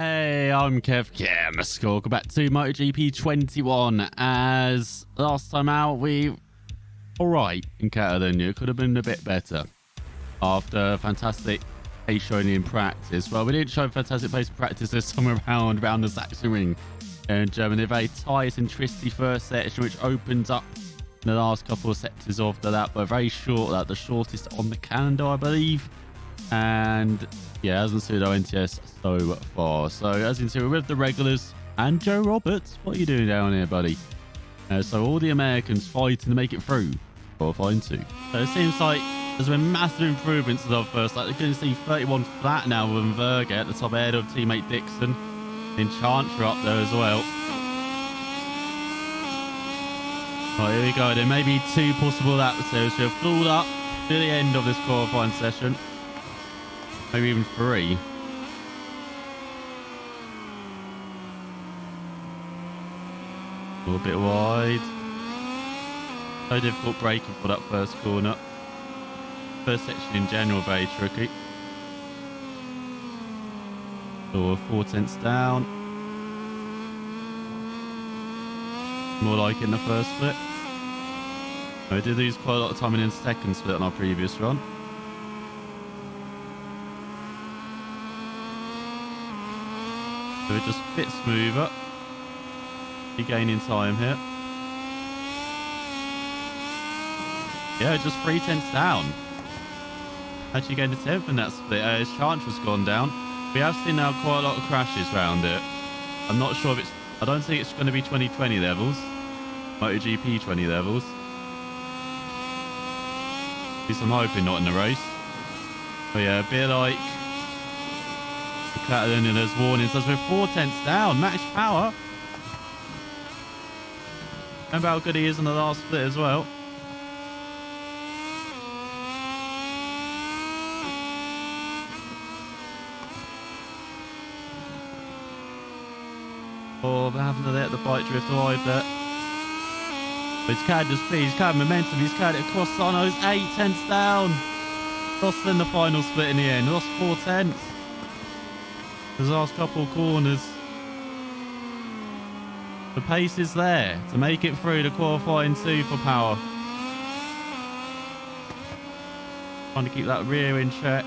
Hey, I'm Kev. Yeah, welcome back to MotoGP 21. As last time out, we alright in Catalonia. It could have been a bit better after fantastic pace showing in practice. Well, we didn't show fantastic pace in practice this time around the Sachsenring in Germany. A very tight and twisty first section, which opens up in the last couple of sectors after that, but very short. The shortest on the calendar, I believe. And yeah, hasn't suited our NTS so far. So as you can see, we're with the regulars and Joe Roberts. What are you doing down here, buddy? So all the Americans fighting to make it through qualifying 2. So it seems like there's been massive improvements in our first lap. You're going to see 31 flat now with Verge at the top ahead of teammate Dixon. Then Chantra up there as well. Right, here we go. There may be 2 possible laps here. So we're full up to the end of this qualifying session. Maybe even 3. A little bit wide. So difficult braking for that first corner. First section in general, very tricky. So 4 tenths down. More like in the first split. We did lose quite a lot of time in the second split on our previous run. So it just a bit smoother. Be gaining time here. Yeah, just 3 tenths down. Actually getting to 10th in that split. His Chantra's gone down. We have seen now quite a lot of crashes around it. I'm not sure if it's... I don't think it's going to be 2020 levels. MotoGP 20 levels. At least I'm hoping not in the race. But yeah, a bit like... Catalan, and there's warnings as we're 4 tenths down. Max power. Remember how good he is in the last split as well. Oh, we're having to let the bike drift wide there. But he's carried the speed, he's carried momentum, he's carried it across Sano's 8 tenths down. Lost in the final split in the end, lost 4 tenths. The last couple of corners. The pace is there to make it through the qualifying 2 for power. Trying to keep that rear in check.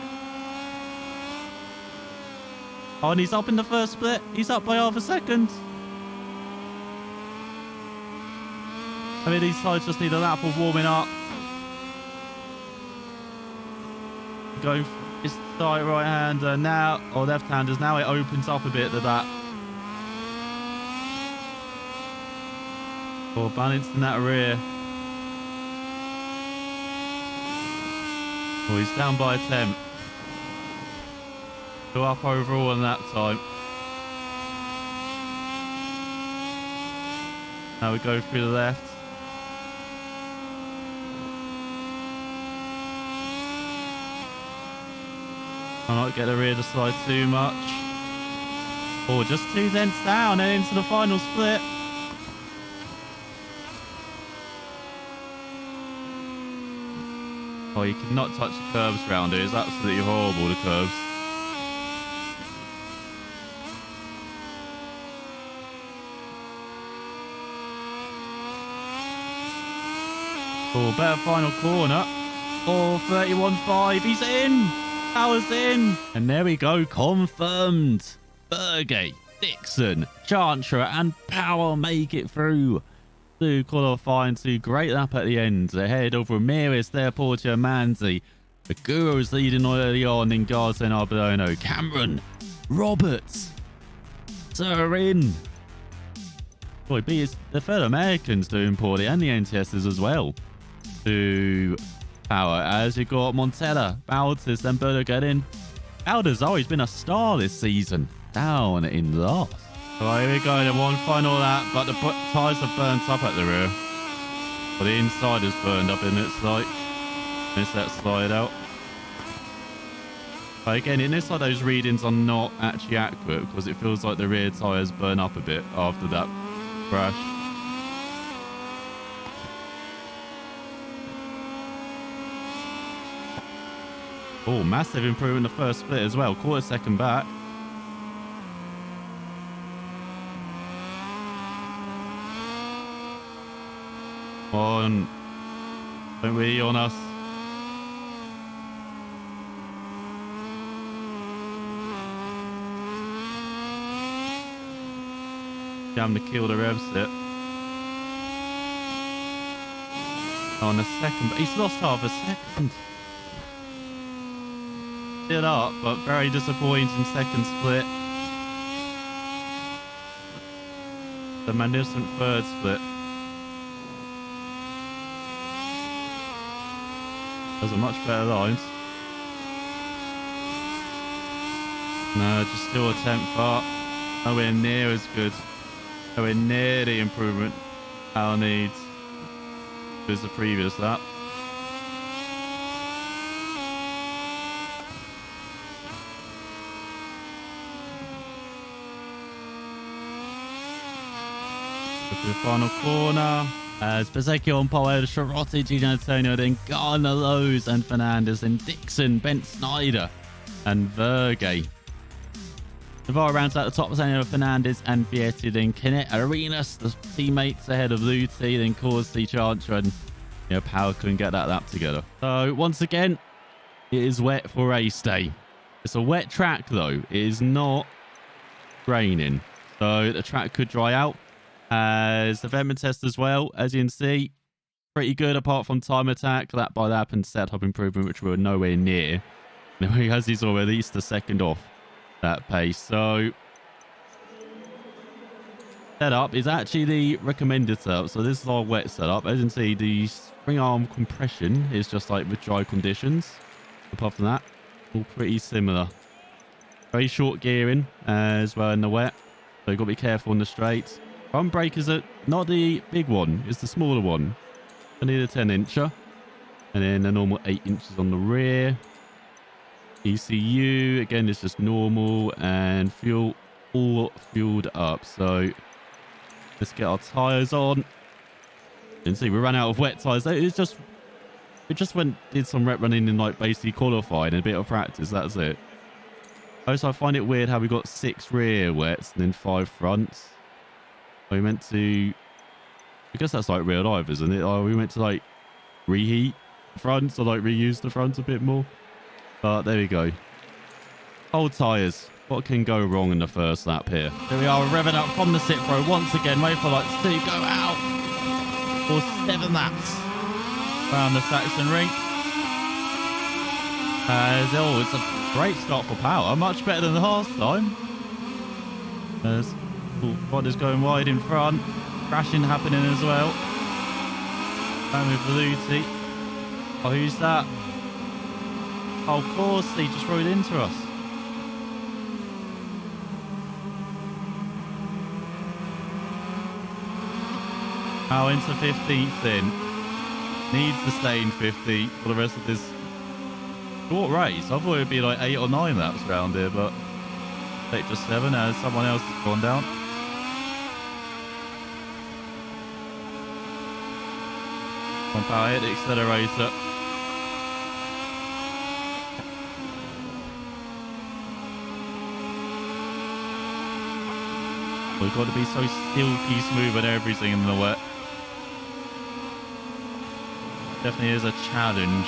Oh, and he's up in the first split. He's up by half a second. I mean, these sides just need a lap of warming up. Go for his right hander now, or left handers. Now it opens up a bit to that. Oh, balancing that rear. Oh, he's down by a 10th. Go up overall in that time. Now we go through the left. I might get the rear to slide too much. Oh, just 2 tenths down and into the final split. Oh, you cannot touch the curves around here. It's absolutely horrible, the curves. Oh, better final corner. Oh, 31.5. He's in. Power's in. And there we go. Confirmed. Verge, Dixon, Chantra, and Power make it through to qualifying 2. Great lap at the end. Ahead of Ramirez, there, Portia, Manzi. The Guru's leading early on in Garza and Arbolino. Cameron, Roberts, Sachsenring. Boy, the fellow Americans doing poorly, and the NTSs as well. To power as you got Montella, Bautis, and Berger. Bautis always been a star this season. Down in last. Right, here we go. Then one final lap, but the tyres are burnt up at the rear. But the inside is burned up in its like. Miss that slide out. But again, it looks like those readings are not actually accurate because it feels like the rear tyres burn up a bit after that crash. Oh, massive improvement in the first split as well. Quarter second back. on. Don't wheel on us. Damn to kill the rev set. On a second, but he's lost half a second. Still up, but very disappointing second split. The magnificent third split. Those are much better lines. No, just still a 10th, but nowhere near as good. Nowhere near the improvement Al needs as the previous lap. To the final corner as Bezzecchi on pole, Sharotti, Gino Antonio, then Gardner, Lowe's and Fernandez, then Dixon, Bent Snyder and Verge. Navarro rounds out the top, Antonio, Fernandez and Vietti, then Canet, Arenas, the teammates ahead of Luthi, then Corsi, Chantra, and Power couldn't get that lap together. So once again, it is wet for race day. It's a wet track though. It is not raining, so the track could dry out. As the Vemman test as well, as you can see, pretty good apart from time attack, lap by lap and setup improvement, which we're nowhere near. As he's already at least a second off that pace. So setup is actually the recommended setup. So this is our wet setup. As you can see, the spring arm compression is just like with dry conditions. Apart from that, all pretty similar. Very short gearing as well in the wet, so you've got to be careful on the straights. Front brake is not the big one, it's the smaller one. I need a 10-incher. And then the normal 8 inches on the rear. ECU, again, is just normal. And fuel, all fueled up. So let's get our tyres on. You can see we ran out of wet tyres. We just did some rep running in like basically qualifying and a bit of practice. That's it. Also, I find it weird how we got 6 rear wets and then 5 fronts. We meant to, I guess that's like real life, isn't it? We meant to like reheat fronts or like reuse the fronts a bit more. But there we go. Old tyres. What can go wrong in the first lap here? Here we are, we're revving up from the sit row once again. Wait for lights to go out for 7 laps around the Sachsenring. It's a great start for power. Much better than the last time. There's Bond is going wide in front. Crashing happening as well. Going with Veluti. Oh, who's that? Oh, of course, he just rode into us. Now into 15th then. Needs to stay in 15th for the rest of this short race. I thought it would be like 8 or 9 laps around here, but take just 7 as someone else has gone down. One power hit the accelerator. We've got to be so silky smooth and everything in the wet. Definitely is a challenge.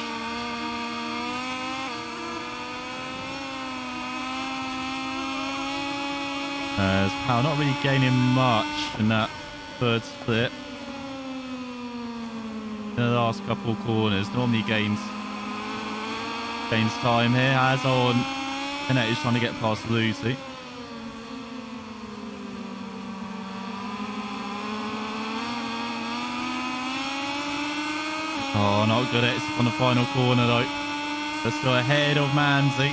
As Power not really gaining much in that third split. In the last couple of corners, normally gains time here. As on, and he's trying to get past Lucy. Oh, not good exit on the final corner though. Let's go ahead of Manzi.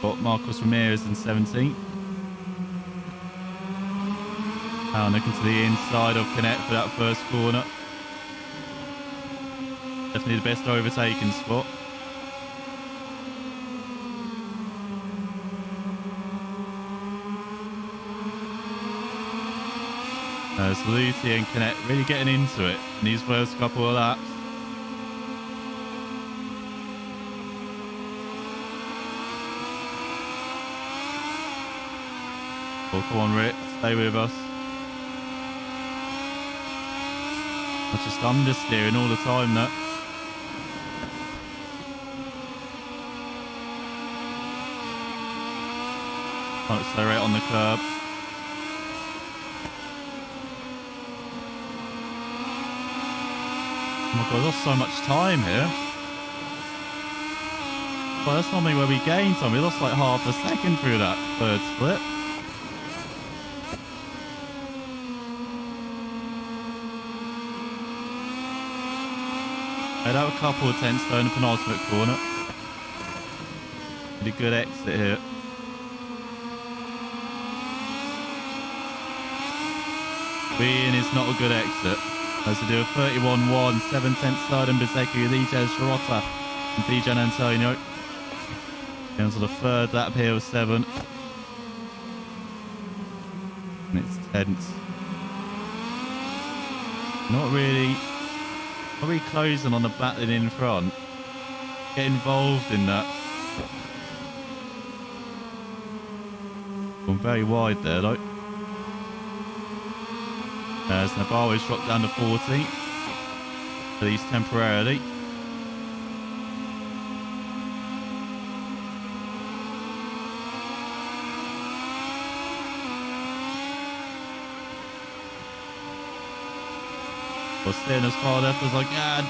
Got Marcos Ramirez in 17th. Now looking to the inside of Connect for that first corner. Definitely the best overtaking spot. Lucy and Connect really getting into it in these first couple of laps. Oh, come on, Rick, stay with us. I'm just understeering all the time, that. Can't accelerate on the curb. Oh my god, I lost so much time here. Well, that's normally where we gain time. We lost like half a second through that third split. Made out a couple of tenths though in the penultimate corner. Did a good exit here. Being is not a good exit. As to do a 31-1, 7 tenths third in Bezzecchi with EJ Shirota and Dijan Antonio. Down to the third lap here with 7. And it's tenths. Not really closing on the battling in front. Get involved in that. Gone very wide there though. As Navarro's dropped down to 14, at least temporarily. Well, steering as far left as I can.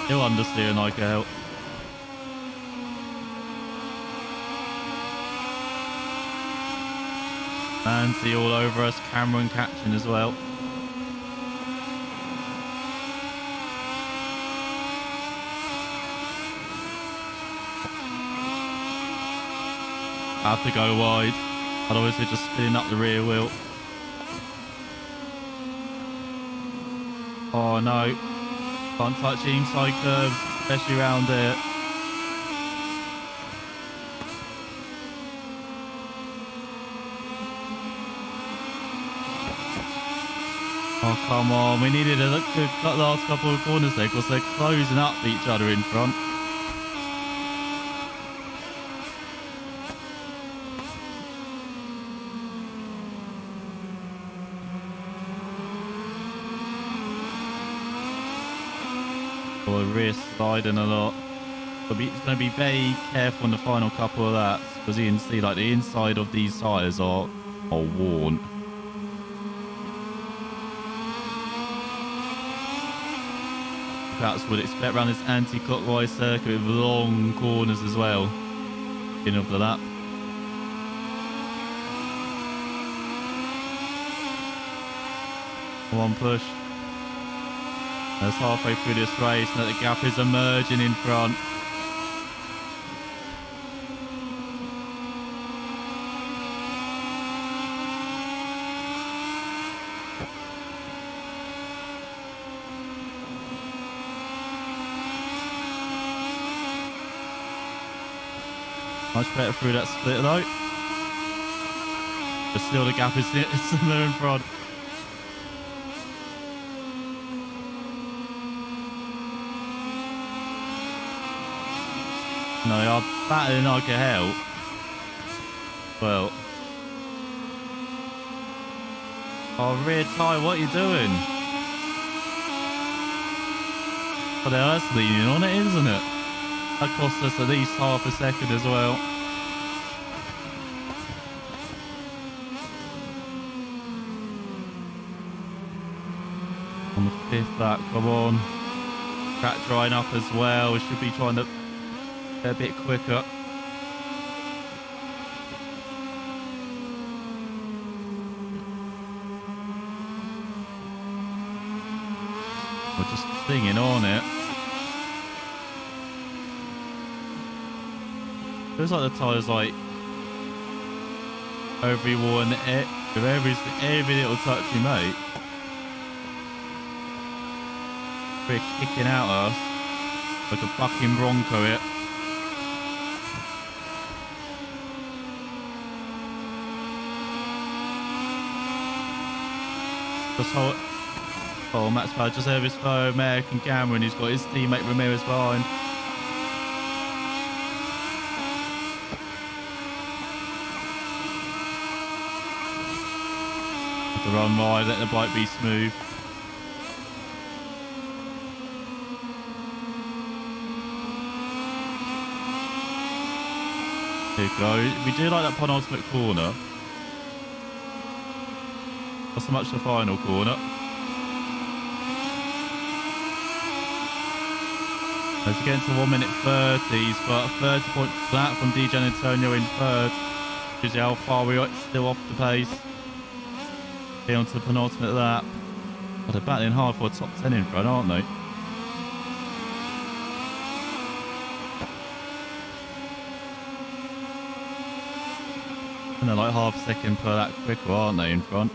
Still understeering like hell. Nancy all over us, Cameron catching as well. Have to go wide, otherwise we're just spinning up the rear wheel. Oh no, can't touch the inside curves, especially around here. Oh, come on. We needed a good last couple of corners there because they're closing up each other in front. Oh, the rear sliding a lot. He's going to be very careful in the final couple of laps because you can see like the inside of these tyres are worn. Perhaps would expect around this anti-clockwise circuit with long corners as well. Beginning of the lap. One push. That's halfway through this race and the gap is emerging in front. Much better through that split though. But still the gap is similar in front. No, they are battling like a hell. Well. Oh, rear tyre, what are you doing? But they're us leaning on it, isn't it? That cost us at least half a second as well. On the 5th lap, come on. Track drying up as well. We should be trying to get a bit quicker. We're just singing on it. Feels like the tyre's like overly worn with every little touch you make. We're kicking out us like a fucking Bronco it. Just hold. Oh, Max Power just over his fellow American Cameron. He's got his teammate Ramirez behind. Have to run wide, let the bike be smooth. There you go. We do like that penultimate corner. Not so much the final corner. As we get into 1 minute 30s, but 30 point flat from DJ Antonio in third. Shows you how far we are still off the pace. Get on to the penultimate lap. But they're battling hard for a top 10 in front, aren't they? And they're like half a second per lap quicker, aren't they, in front?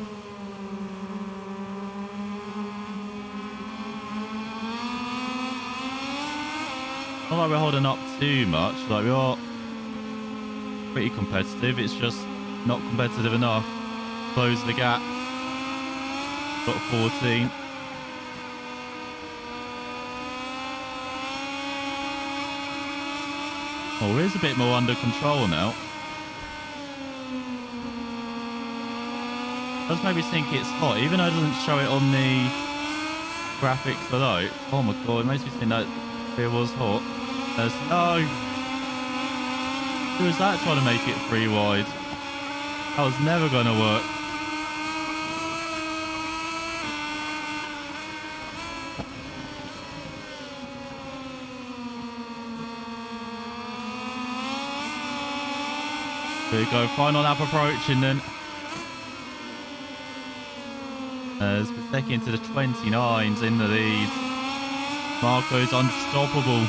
Not like we're holding up too much. Like, we are pretty competitive. It's just not competitive enough. Close the gap. Got 14. Oh, it is a bit more under control now. Does maybe think it's hot, even though it doesn't show it on the graphics below. Oh my god, it makes me think that it was hot. There's no. Who was that trying to make it 3 wide? That was never going to work. There you go, final lap approaching then. As Bezzecchi into the 29s in the lead. Marco's unstoppable.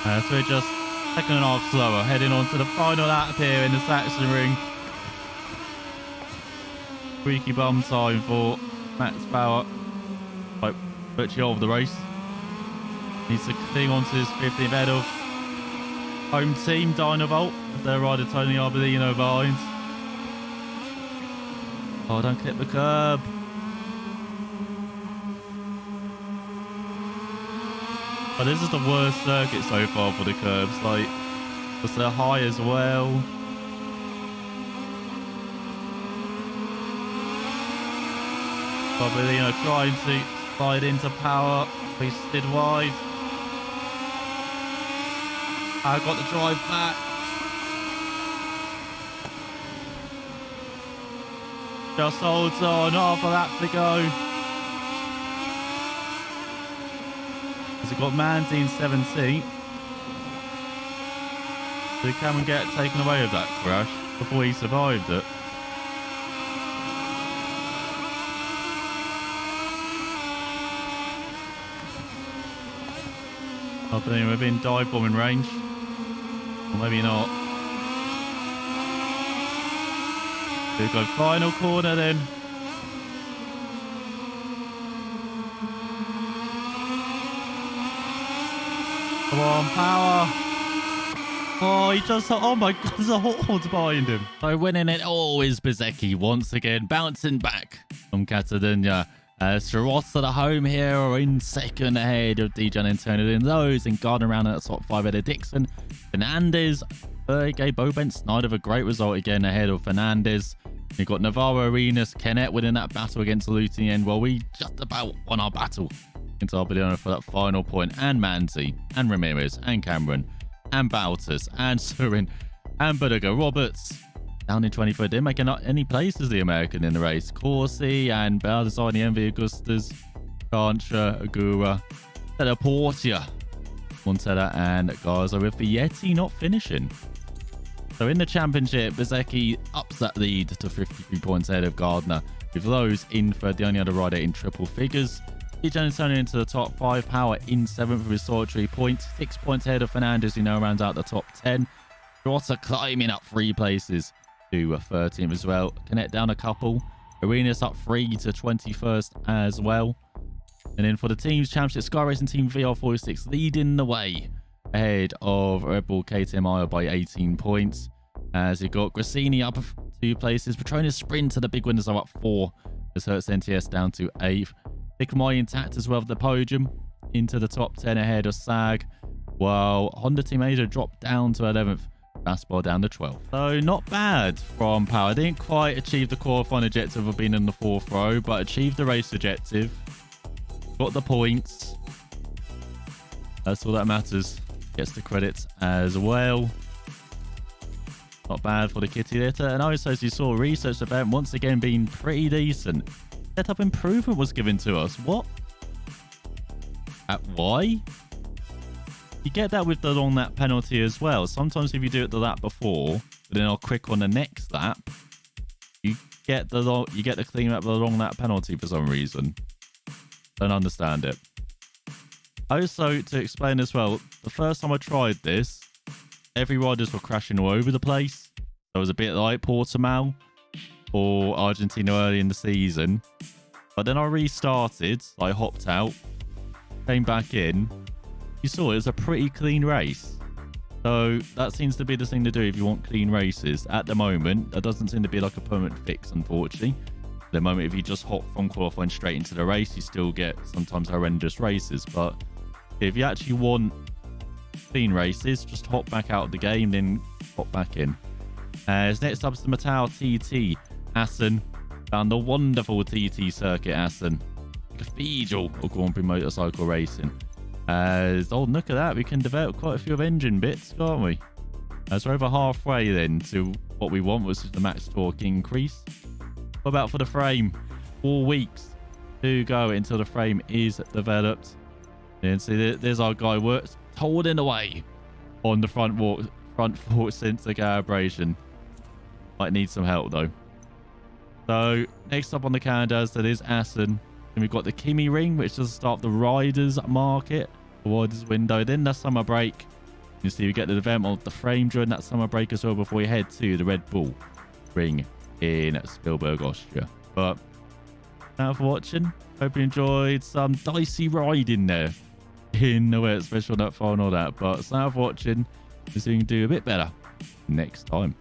So we're just second and a half slower, heading on to the final lap here in the Sachsenring. Squeaky bum time for Max Bauer. Like, virtually over the race. Needs to cling on to his 15th head of home team, Dynovolt, with their rider Tony Arbolino behind. Oh, don't clip the curb. But this is the worst circuit so far for the curbs. Like, because they're high as well. Arbolino trying to slide into power. He slid wide. I got the drive back. Just holds on, half a lap to go. As it got Manzi in 17th. So Cameron get taken away with that crash before he survived it. I believe within dive bombing range. Or maybe not. Here we go, final corner then. Come on, power. Oh, he just... Oh my god, there's a horde behind him. So winning it all is Bezzecchi once again, bouncing back from Catalonia. Scirotta, the home here, are in second ahead of DJ Antonio in those, and Gardner around at the top 5 ahead of Dixon. Fernandez, Berge, Bobent, Snyder, a great result again ahead of Fernandez. You've got Navarro, Arenas, Kennett winning that battle against Lutien. Well, we just about won our battle against Arbolino for that final point. And Manzi, and Ramirez, and Cameron, and Bautas, and Surin, and Budiger. Roberts down in 23rd. Didn't make any places, the American, in the race. Corsi and Baldassani, Envy, Augustus, Cancha, Agura, Teleportia, Montella, and Garza, with Vietti not finishing. So in the championship, Bezzecchi ups that lead to 53 points ahead of Gardner, with those in third, the only other rider in triple figures. DJ Antonio into the top 5, Power in 7th with his solitary point, 6 points ahead of Fernandez, who now rounds out the top 10. Scirotta climbing up 3 places to 13th as well. Connect down a couple. Arenas up 3 to 21st as well. And then for the team's championship, Sky Racing Team VR46 leading the way ahead of Red Bull KTM by 18 points. As you got Grassini up 2 places. Petronas Sprint to the big winners are up 4. As Hertz NTS down to 8th. Nicolai intact as well, the podium into the top 10 ahead of Sag. While Honda Team Asia dropped down to 11th. Fastball down to 12th. So not bad from Power. Didn't quite achieve the qualifying objective of being in the 4th row, but achieved the race objective. Got the points. That's all that matters. Gets the credits as well. Not bad for the kitty litter. And also, as you saw, research event once again being pretty decent. Setup improvement was given to us. What? At why? You get that with the long lap penalty as well. Sometimes if you do it the lap before, but then I'll click on the next lap, you get the clean lap, the long lap penalty for some reason. Don't understand it. Also, to explain as well, the first time I tried this, every riders were crashing all over the place. So it was a bit like Portimao or Argentina early in the season. But then I restarted, I hopped out, came back in. You saw it was a pretty clean race. So that seems to be the thing to do if you want clean races. At the moment, that doesn't seem to be like a permanent fix, unfortunately. At the moment, if you just hop from qualifying straight into the race, you still get sometimes horrendous races. But if you actually want clean races, just hop back out of the game, then hop back in. As next up is the Mattel TT Assen. Found the wonderful TT circuit Assen. Cathedral of Grand Prix motorcycle racing. Oh, look at that. We can develop quite a few of engine bits, can't we? As we're over halfway then to what we want, which is the max torque increase. What about for the frame? 4 weeks to go until the frame is developed. And see, there's our guy works holding away on the front fork sensor calibration. Might need some help though. So next up on the calendar, that is Assen. And we've got the Kimi Ring, which does start the riders market, the riders window. Then the summer break. You see, we get the development of the frame during that summer break as well before we head to the Red Bull Ring in Spielberg, Austria. But thanks for watching. Hope you enjoyed some dicey riding there in the way, especially on that final that. But thanks for watching. So you can do a bit better next time.